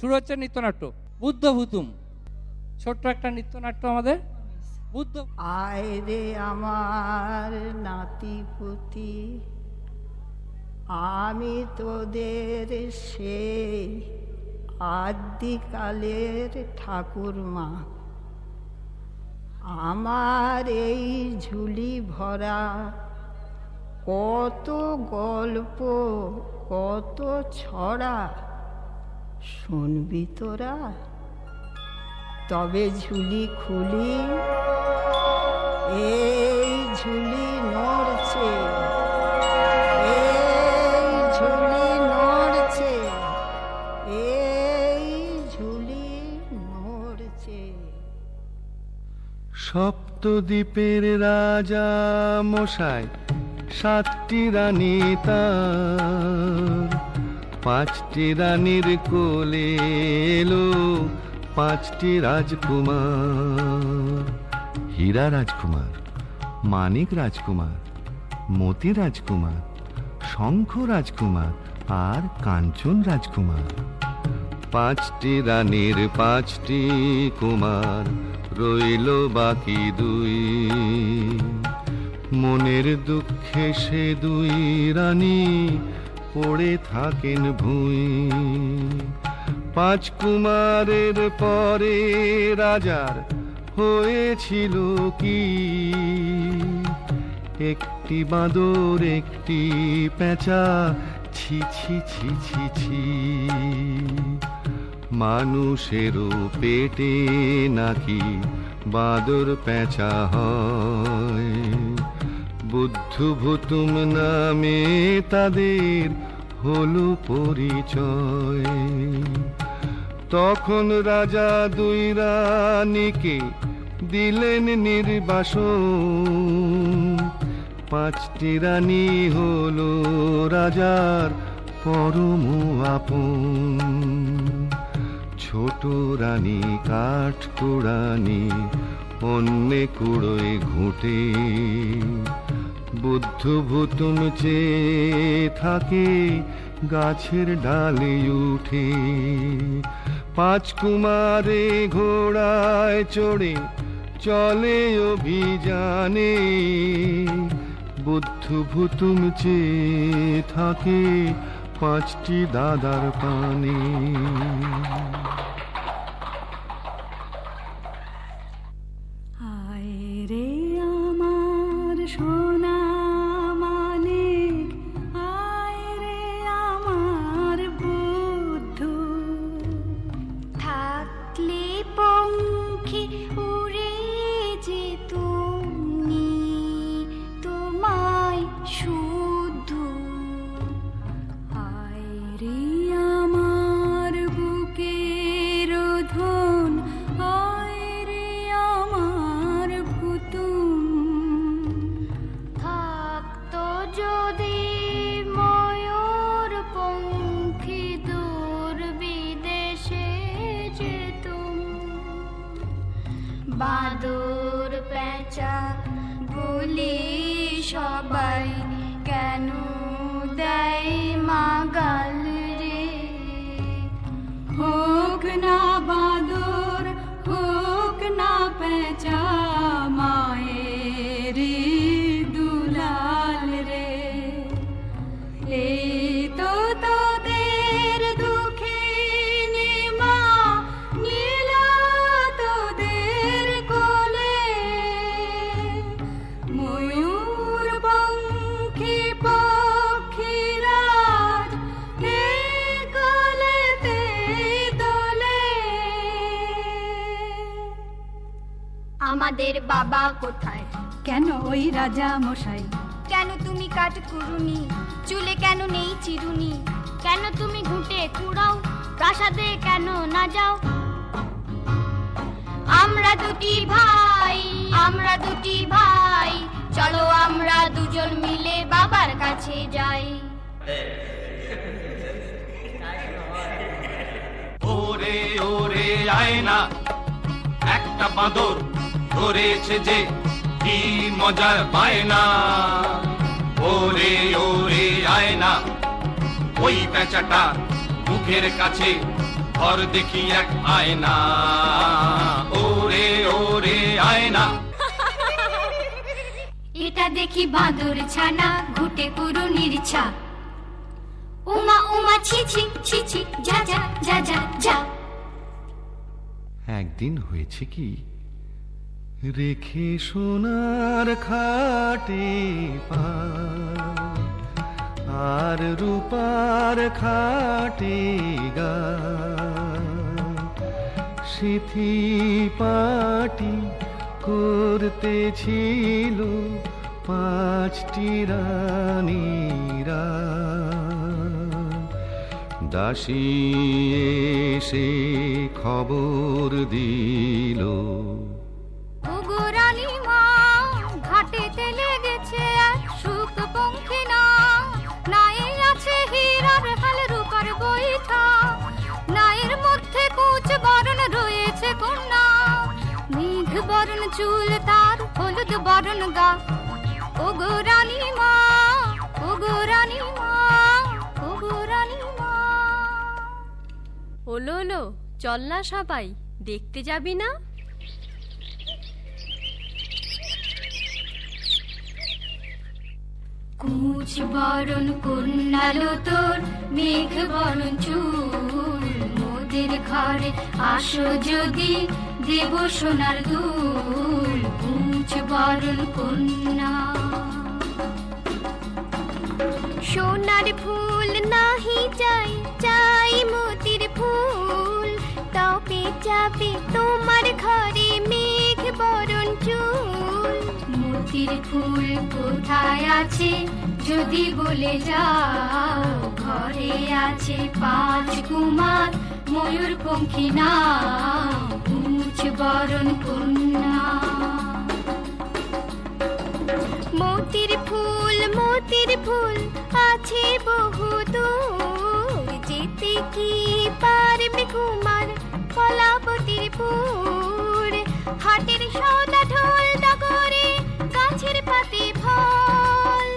শুরু হচ্ছে নৃত্যনাট্য বুদ্ধ ভুতুম। ছোট্ট একটা নৃত্যনাট্য আমাদের বুদ্ধ। আয় রে আমার নাতি পুতি, আমি তোদের সেই আদিকালের ঠাকুরমা। আমার এই ঝুলি ভরা কত গল্প কত ছড়া, শুনবি তোরা? তবে ঝুলি খুলি, এই ঝুলি নড়ছে, এই ঝুলি নড়ছে, এই ঝুলি নড়ছে। সপ্তদ্বীপের রাজা মশাই, 7টি রানী তার, 5টি রানীর কোলে এলো 5টি রাজকুমার। হীরা রাজকুমার, মানিক রাজকুমার, মতি রাজকুমার, শঙ্খ রাজকুমার আর কাঞ্চন রাজকুমার। 5টি রানীর 5টি কুমার, রইল বাকি 2। মনের দুঃখে সে 2 রানী পড়ে থাকেন ভুঁই। 5 কুমারের পরে রাজার হয়েছিল কি? একটি বাঁদর, একটি পেঁচা, ছি ছি ছি ছি ছি। মানুষেরও পেটে নাকি বাঁদর পেঁচা হয়। বুদ্ধ ভুতুম নামে তাদের হলো পরিচয়। তখন রাজা 2 রানীকে দিলেন নির্বাসন। 5টি রানী হলো রাজার পরম আপন। ছোট রানী কাঠকুড়ানি, অন্যে কুড়োয় ঘুঁটে। বুদ্ধ ভুতুম চেয়ে থাকে গাছের ডালে উঠে। 5 কুমারে ঘোড়ায় চড়ে চলে অভিযানে। বুদ্ধ ভুতুম চেয়ে থাকে 5টি দাদার পানে। আয় রে আমার সোনা মানিক, আয় রে আমার বুদ্ধ। থাকলে পঙ্খী উড়ে যেতুমনি তোমায় শুদ্ধ। আয় রে আমার বুকের ধন, আয় রে আমার ভুতুম। থাকতো যদি ময়ূর পঙ্খী দূর বিদেশে যেতুম। বাঁদর পেঁচা বলি সবাই কেন দেয় মাগাল রে। হোক না বাঁদর, হোক না পেঁচা, মায়েরি দুলাল রে। এই তো তোদের দুঃখিনী মা, নীল তোদের কোলে। ময়ূর পঙ্খী পক্ষীরাজ, এই কোলেতে দোলে। আমাদের বাবা কোথায়? কেন ওই রাজা মশাই? কেন তুমি কাঠ কুড়ুনি? চুলে কেন নেই চিরুনি? কেন তুমি ঘুঁটে কুড়াও? প্রাসাদে কেন না যাও? আমরা 2টি ভাই, আমরা 2টি ভাই, চলো আমরা 2জন মিলে বাবার কাছে যাই। ওরে ওরে আয় না, একটা বাঁদর ধরেছে যে কি মজার বায়না। ওরে ওরে আয় না, ওই পেঁচাটা মুখের কাছে ঘর দেখি এক আয়না, ওরে ওরে আয়না। এটা দেখি বাঁদর ছানা, ঘুটে কুরুনির ছা। উমা উমা ছি ছি ছি ছি, যা যা যা যা যা। একদিন হয়েছে কি, রেখে সোনার খাটে পা, আর রূপার খাটে গা, সিথি পাটি করতেছিল 5টি রানীরা। দাসী এসে খবর দিল, ওগো রানীমা, ঘাটেতে লেগেছে এক শুকপঙ্খী না, নায়ে আছে হীরার হাল রূপার বৈঠা, নায়ের মধ্যে কুচ বরণ রয়েছে কন্যা, মেঘ বরণ চুল তার, হলুদ বরণ গা। ওগো রানীমা, ওগো রানীমা, ওগো রানীমা। ওলো ওলো, চল না সবাই, দেখতে যাবি না? কুচ বরণ কন্যালো তোর, মেঘ বরণ চুল, মোদের ঘরে আসো যদি, দেব সোনার দুল। কুচ বরণ কন্যা। সোনার ফুল নাহি চাই, চাই মোতির ফুল, তবে যাবে তোমার ঘরে মেঘ বরণ চুল। মোতির ফুল কোথায় আছে যদি বলে যাও, ঘরে আছে 5 কুমার, ময়ূরপঙ্খী নাও, কুচ বরণ কন্যা। মোতির ফুল আছে বহু দূর, যেতে কি পারবে কুমার কলাবতীর পুর। হাটের সৌদা ঢোল ডগরে, গাছের পাতে ফল,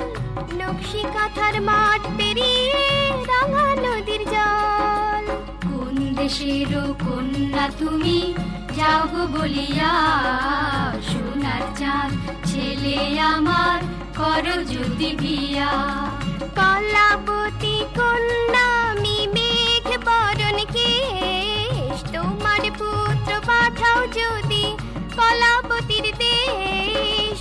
নকশি কাঁথার মাঠ পেরিয়ে রাঙা নদীর জল। কোন দেশের কন্যা তুমি, যাও গো বলিয়া, সোনার চাঁদ ছেলে আমার, করো যদি বিয়া। কলাবতী কন্যা আমি, মেঘ বরণ কেশ, তোমার পুত্র পাঠাও যদি কলাবতীর দেশ।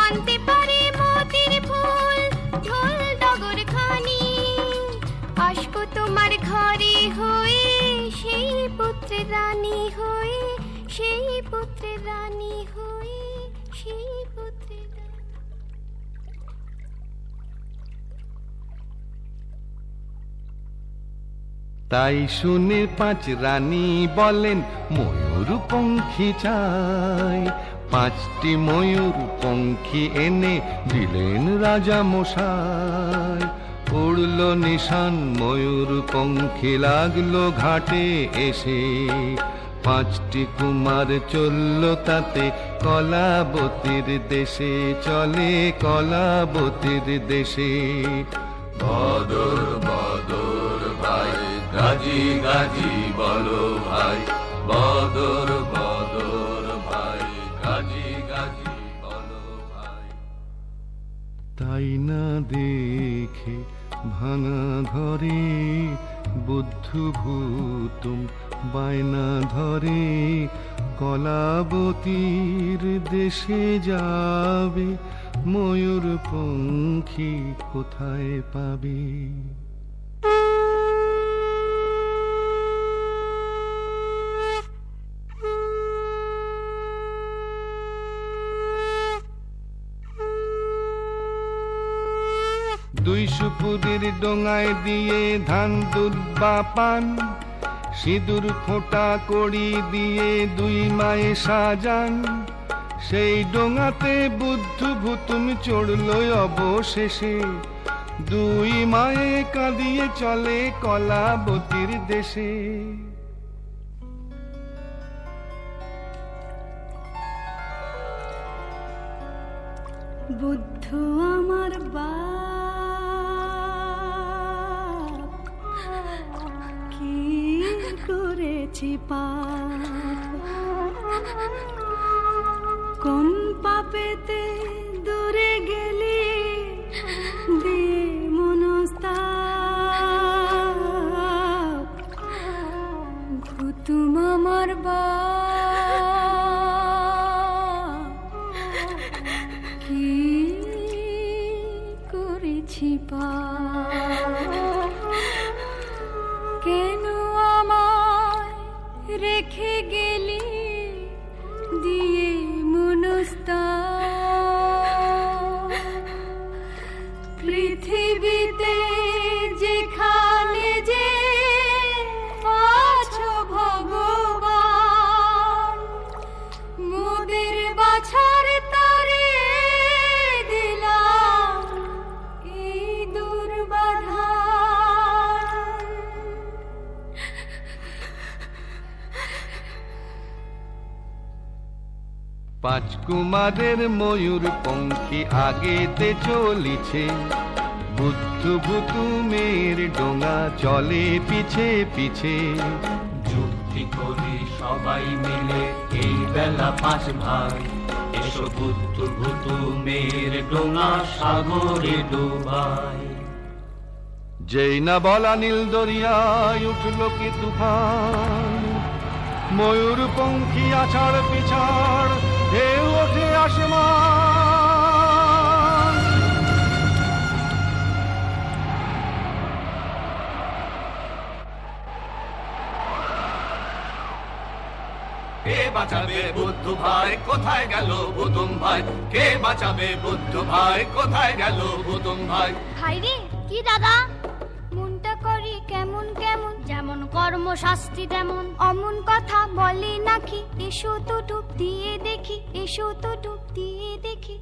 আনতে পারে মোতির ফুল, ঢোল ডগর খানি, আসবো তোমার ঘরে হয়ে, সেই পুত্রের রানী হয়ে, সেই পুত্রের রানী হয়ে, সেই পুত্রের রানী। তাই শুনে 5 রানী বলেন, ময়ূরপঙ্খী চাই। 5টি ময়ূরপঙ্খী এনে দিলেন রাজা মশাই। উড়ল নিশান ময়ূরপঙ্খী, লাগলো ঘাটে এসে, 5টি কুমার চলল তাতে, কলাবতীর দেশে চলে, কলাবতীর দেশে। বদর বদর ভাই, গাজি গাজি বলো ভাই, বদর বদর ভাই, গাজি গাজি বলো ভাই। তাই না দেখে ভাঙা ঘরে, বুদ্ধু ভূতুম বায়না ধরে, কলাবতীর দেশে যাবে, ময়ূরপঙ্খী কোথায় পাবে। দুই সুপুরের ডোঙায় দিয়ে ধান দুধ বা পান, সিঁদুর ফোঁটা কড়ি দিয়ে 2 মায়ে সাজান। সেই ডোঙাতে বুদ্ধু ভূতুম চড়ল অবশেষে, 2 মায়ে কাঁদিয়ে চলে কলাবতীর দেশে। বুদ্ধ আমার বাপ, কি করে করেছি কোন পাপেতে দূরে গেলি দিয়ে মনস্তাপ কুতুম আমার কি করেছি কেন আমায় রেখে গেলি দিয়ে মনস্তাপ পৃথিবীতে যেখানে যে আছো ভগবান মোদের বাছার তারে দিলাম এই দুর্বাধান। পাঁচ কুমারের ময়ূর পঙ্খী আগেতে চলিছে, বুদ্ধ ভুতুমের ডোঙা চলে পিছে পিছে। যুক্তি করি সবাই মিলে এই বেলা পাঁচ ভাই, এসো বুদ্ধ ভুতুমের ডোঙা সাগরে ডোবাই। যেই না বলা নীল দরিয়ায় উঠল কি তুফান, ময়ূর পঙ্খী আছাড় পিছাড় ঢেউ ওঠে আসমান। কে বাঁচাবে বুদ্ধ ভাই, কোথায় গেল ভুতুম ভাই? কে বাঁচাবে বুদ্ধ ভাই, কোথায় গেল ভুতুম ভাই? ভাই রে কি দাদা, মনটা করি কেমন কেমন, যেমন কর্মশাস্ত্রী তেমন অমন কথা বলে নাকি। এসো তো ডুব দিয়ে দেখি, এসো তো ডুব দিয়ে দেখি।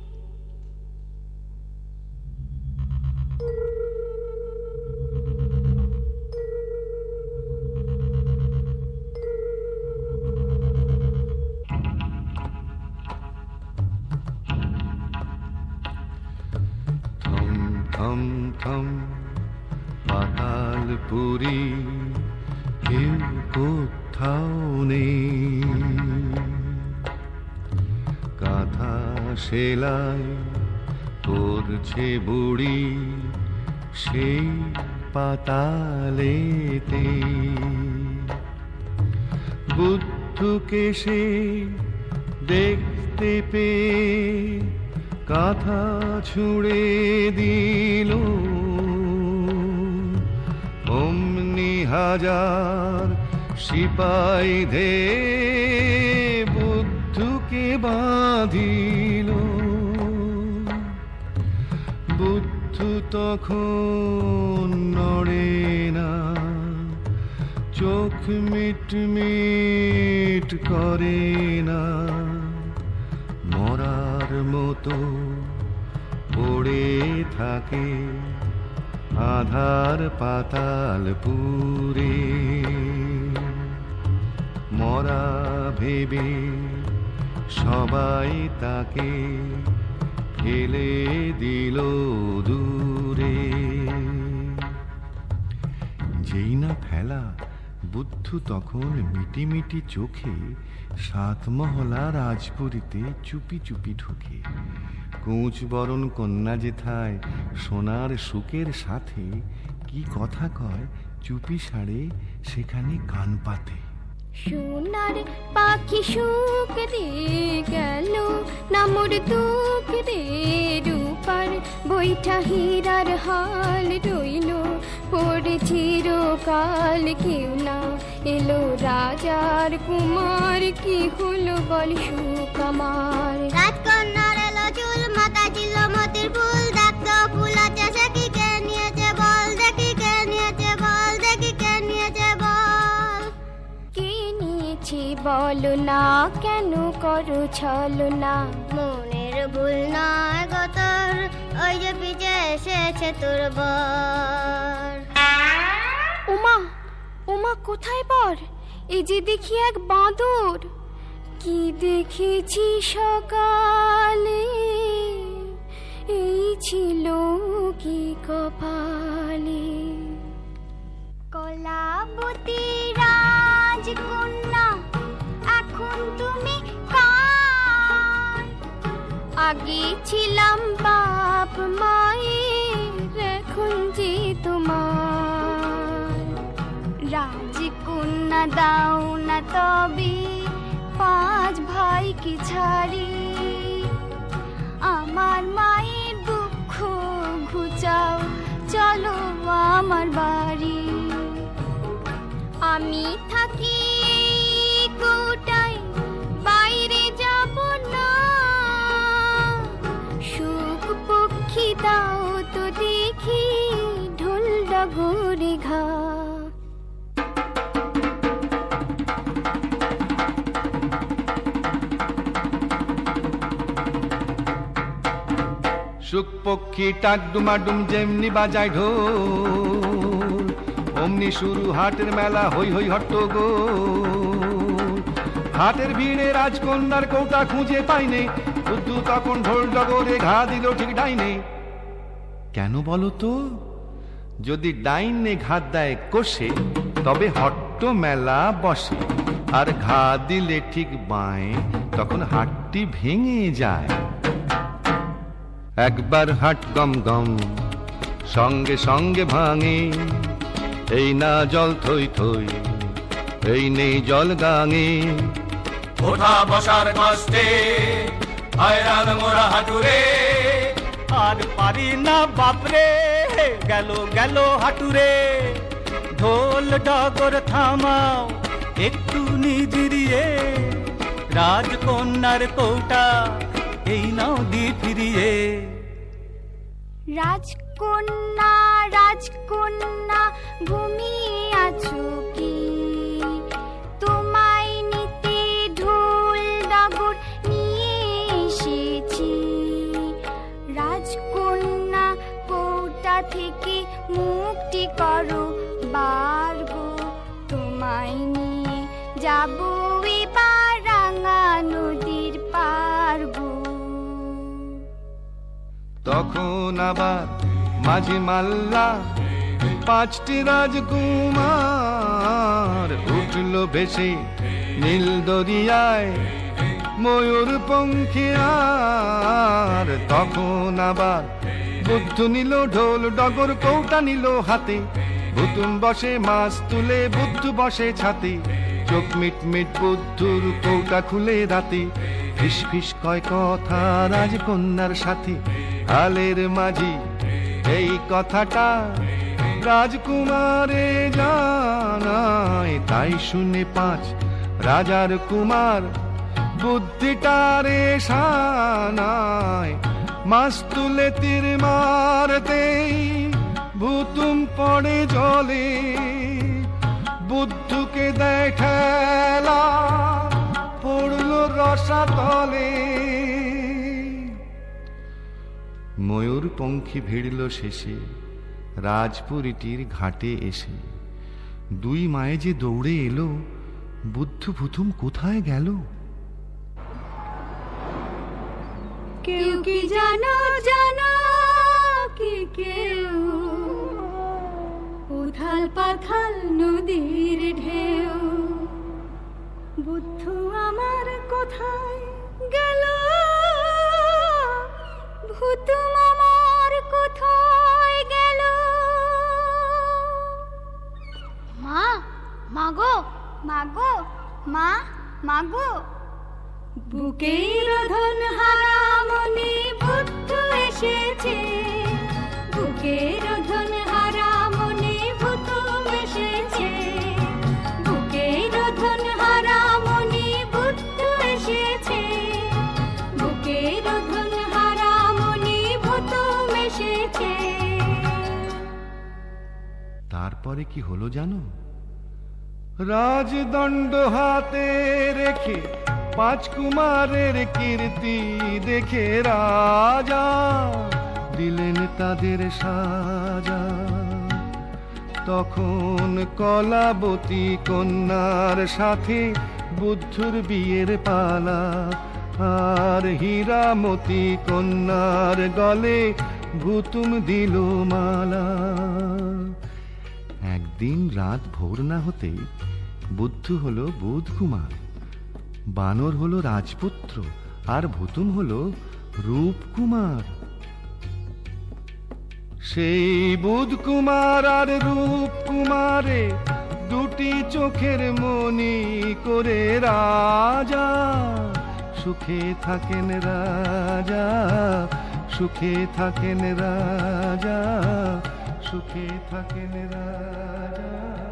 থম থম থম পাতালপুরি কেউ কোথাও নেই, কাঁথা সেলাই করছে বুড়ি সেই পাতালেতে। বুদ্ধকে সে দেখতে পেয়ে কাঁথা ছুঁড়ে দিল, অমনি হাজার সিপাই ধে বুদ্ধকে বাঁধিল। বুদ্ধ তখন নড়ে না, চোখ মিটমিট করে না, মরার মতো পড়ে থাকে আধার পাতালপুরে। মরা ভেবে সবাই তাকে ফেলে দিল দূরে। যেই না ফেলা, বুদ্ধ তখন মিটিমিটি চোখে সাতমহলা রাজপুরীতে চুপি চুপি ঢুকে। কোঁচ বরণ কন্যা যেথায় সোনার সুখের সাথে কি কথা কয় চুপি সারে সেখানে কান পাতে। সোনার পাখি সুখ দিয়ে গেল না মোর দুঃখ দিয়ে, রূপার বৈঠা হীরার হাল রইল পড়ে চিরকাল। কেউ না এলো রাজার কুমার, কি হলো বল সুখ আমার। রাজকন্যার এলো চুল, মাথা ছিল মতির ফুল, দেখতো ফুল আছে সে কি কে নিয়েছে বল, দেখি কে নিয়েছে বল, দেখি কে নিয়েছে বল। কে নিয়েছে বলো না, কেন করো ছলো না। মনের ভুল নয় গো তোর, ওই যে পিছে এসেছে তোর বর। ওমা ওমা কোথায় বর, এই যে দেখি এক বাঁদর। কি দেখেছি সকালে, এই ছিল কি কপালে। কলাবতী রাজকন্যা আগে ছিলাম বাপ মায়ের, এখন যে তোমার। রাজকন্যা দাও না তবে 5 ভাইকে ছাড়ি, আমার মায়ের দুঃখ ঘুচাও, চলো আমার বাড়ি। আমি থাকি এই কোটায়, বাইরে যাব না, সুখ পক্ষী দাও তো দেখি ঢোল ডগরে ঘা। সুখ পক্ষী টাক ডুমাডুম যেমনি বাজায় ঢোল, অমনি শুরু হাটের মেলা, হই হই হট্টগোল। হাটের ভিড়ে রাজকন্যার কৌটা খুঁজে পাইনে, বুদ্ধু তখন ঢোল ডগরে ঘা দিল ঠিক ডাইনে। কেন বলো তো? যদি ডাইনে ঘাত দেয় কষে, তবে হট্ট মেলা বসে, আর ঘা দিলে ঠিক বাঁয়ে, তখন হাটটি ভেঙে যায়। একবার হাট গম গম, সঙ্গে সঙ্গে ভাঙে, এই না জল থই থই, এই নেই জল গাঙে। ওঠা বসার কষ্টে হয়রান মোরা হাঁটুরে, আর পারি না বাপরে, গেল গেল হাঁটুরে। ঢোল ডগর থামাও একটু নিজিরিয়ে, রাজকন্যার কৌটা এই নাও দি ফিরিয়ে। রাজকন্যা রাজকন্যা ঘুমিয়ে আছো কি, তোমায় নিতে ঢোল ডগর নিয়ে এসেছি। রাজকন্যা কৌটা থেকে মুক্তি করো বার গো, তোমায় নিয়ে যাবো এবার রাঙা নদীর পার গো। তখন আবার মাঝি মাল্লা 5টি রাজকুমার উঠল ভেসে নীল দরিয়ায়, ময়ূর পঙ্খী। আর তখন আবার বুদ্ধু নিল ঢোল ডগর, কৌটা নিল হাতে, ভুতুম বসে মাছ তুলে, বুদ্ধু বসে ছাতে। চোখ মিট মিট বুদ্ধুর কৌটা খুলে রাতে, ফিস ফিস কয় কথা রাজকন্যার সাথে। হালের মাঝি এই কথাটা রাজকুমারে জানায়, তাই শুনে 5 রাজার কুমার বুদ্ধিটারে সানায়। মাছ তুলে তীর মারতেই ভুতুম পড়ে জলে, বুদ্ধুকে দেয় ঠেলা, পড়ল রসাতলে। ময়ূর পঙ্খী ভিড়ল শেষে রাজপুরীটির ঘাটে এসে। 2 মায়ে যে দৌড়ে এলো, বুদ্ধু ভুতুম কোথায় গেল? কেউ কি জানো জানো কি কেউ, উথাল পাথাল নদীর ঢেউ, বুদ্ধু আমার কোথায় গেল, ভুতুম আমার কোথায় গেল। মা মাগো মাগো মা মাগো, বুকের রোধন হারা মনে বুদ্ধু এসেছে, বুকের রোধন হারা মনে ভুতুম এসেছে, বুকের রোধন হারা মনে বুদ্ধু এসেছে, বুকের রোধন হারা মনে ভুতুম এসেছে। তারপরে কি হলো জানো? রাজদণ্ড হাতে রেখে 5 কুমারের কীর্তি দেখে রাজা দিলেন তাদের সাজা। তখন কলাবতী কন্যার সাথে বুদ্ধুর বিয়ের পালা, আর হীরামতি কন্যার গলে ভুতুম দিল মালা। একদিন রাত ভোর না হতেই বুদ্ধু হলো বুধ কুমার, বানর হলো রাজপুত্র, আর ভুতুম হলো রূপকুমার, সেই বুধ কুমার আর রূপকুমারে দুটি চোখের মনি করে রাজা সুখে থাকেন রাজা, সুখে থাকেন রাজা, সুখে থাকেন রাজা।